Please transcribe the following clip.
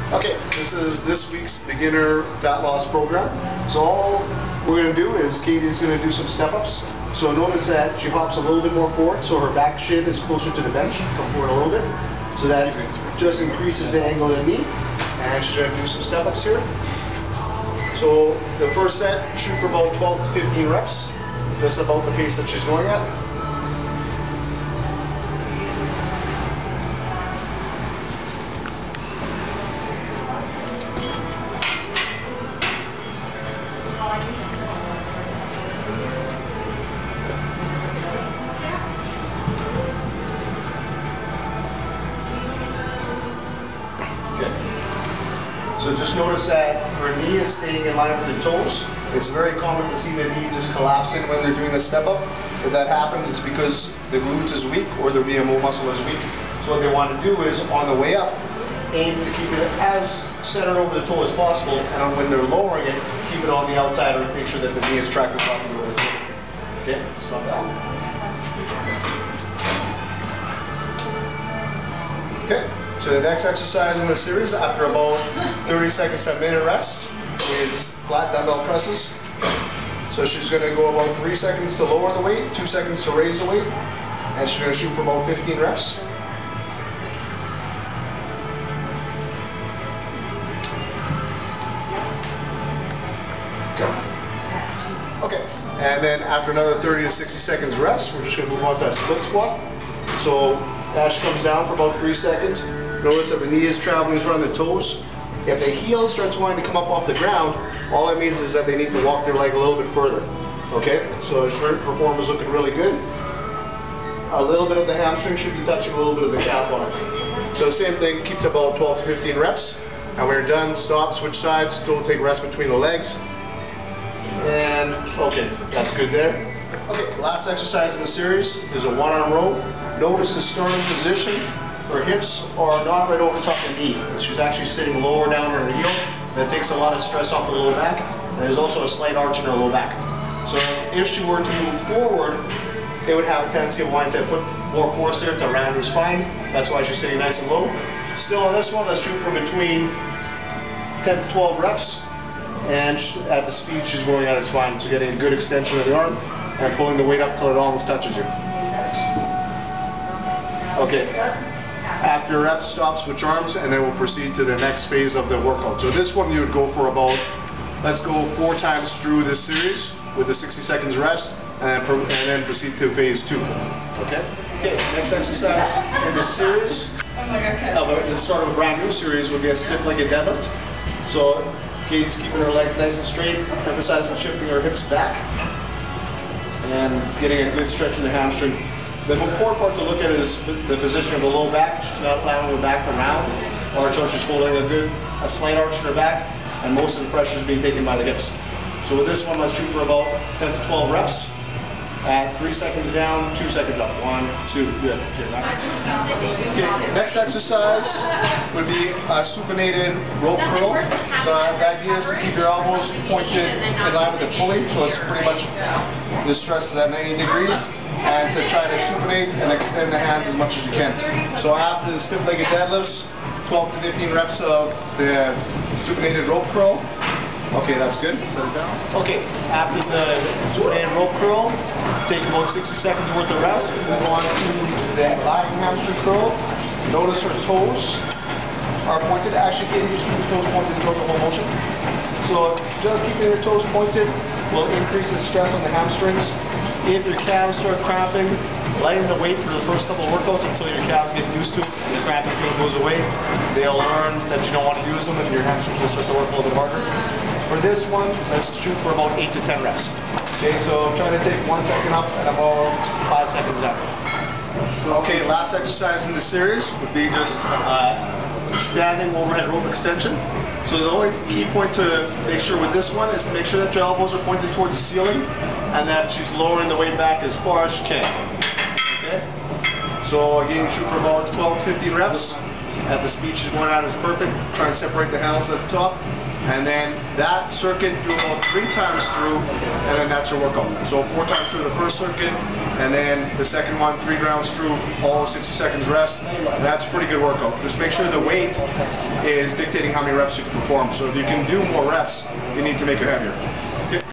Okay, this is this week's beginner fat loss program. So all we're going to do is Katie's going to do some step-ups. So notice that she hops a little bit more forward, so her back shin is closer to the bench. Come forward a little bit. So that just increases the angle of the knee. And she's going to do some step-ups here. So the first set, shoot for about 12 to 15 reps. Just about the pace that she's going at. So just notice that her knee is staying in line with the toes. It's very common to see the knee just collapsing when they're doing the step up. If that happens, it's because the glute is weak or the VMO muscle is weak. So what they want to do is, on the way up, aim to keep it as centered over the toe as possible, and when they're lowering it, keep it on the outside or make sure that the knee is tracking properly over the toe. Okay, stop that. Okay. So the next exercise in the series, after about 30 seconds to a minute rest, is flat dumbbell presses. So she's going to go about 3 seconds to lower the weight, 2 seconds to raise the weight, and she's going to shoot for about 15 reps. Okay, and then after another 30 to 60 seconds rest, we're just going to move on to a split squat. So as she comes down for about 3 seconds, notice that the knee is traveling in front of the toes. If the heel starts wanting to come up off the ground, all it means is that they need to walk their leg a little bit further. Okay, so her form is looking really good. A little bit of the hamstring should be touching a little bit of the calf on it. So same thing, keep to about 12 to 15 reps. And when you're done, stop, switch sides, don't take rest between the legs. And okay, that's good there. Okay, last exercise in the series is a one-arm row. Notice the starting position. Her hips are not right over top of the knee. She's actually sitting lower down on her heel. That takes a lot of stress off the low back. And there's also a slight arch in her low back. So if she were to move forward, it would have a tendency of wanting to put more force there to round her spine. That's why she's sitting nice and low. Still on this one, let's shoot for between 10 to 12 reps. And at the speed she's going at her spine. So getting a good extension of the arm and pulling the weight up till it almost touches you. Okay. After reps, stop, switch arms, and then we'll proceed to the next phase of the workout. So this one you would go for about, let's go 4 times through this series with the 60 seconds rest, and then proceed to phase 2. Okay? Okay, next exercise in this series, the start of a brand new series, would be a stiff-legged deadlift. So Katie's keeping her legs nice and straight, emphasizing shifting her hips back, and getting a good stretch in the hamstring. The important part to look at is the position of the low back. She's not allowing her back to round, or so she's holding a slight arch in her back, and most of the pressure is being taken by the hips. So with this one, let's shoot for about 10 to 12 reps. At 3 seconds down, 2 seconds up. 1, 2, good. Okay, next exercise would be a supinated rope curl. So the idea is to keep your elbows pointed in line with the pulley, so it's pretty much the stress is at 90 degrees. And to try to supinate and extend the hands as much as you can. So after the stiff-legged deadlifts, 12 to 15 reps of the supinated rope curl. Okay, that's good. Set it down. Okay, after the supinated rope curl, take about 60 seconds worth of rest. Move on to the lying hamstring curl. Notice her toes are pointed. Actually, Katie, just keep your toes pointed throughout the whole motion. So just keeping your toes pointed will increase the stress on the hamstrings. If your calves start cramping, lighten the weight for the first couple of workouts until your calves get used to it and the cramping pain goes away. They'll learn that you don't want to use them and your hamstrings will start to work a little bit harder. For this one, let's shoot for about 8 to 10 reps. Okay, so try to take 1 second up and about 5 seconds down. Okay, last exercise in the series would be just standing overhead rope extension. So the only key point to make sure with this one is to make sure that your elbows are pointed towards the ceiling and that she's lowering the weight back as far as she can. Okay? So again, shoot for about 12 to 15 reps. At the speed she's going at is perfect. Try and separate the handles at the top. And then that circuit do about 3 times through, and then that's your workout. So 4 times through the first circuit, And then the second one, 3 grounds through, all 60 seconds rest. That's a pretty good workout. Just make sure the weight is dictating how many reps you can perform. So if you can do more reps, you need to make it heavier.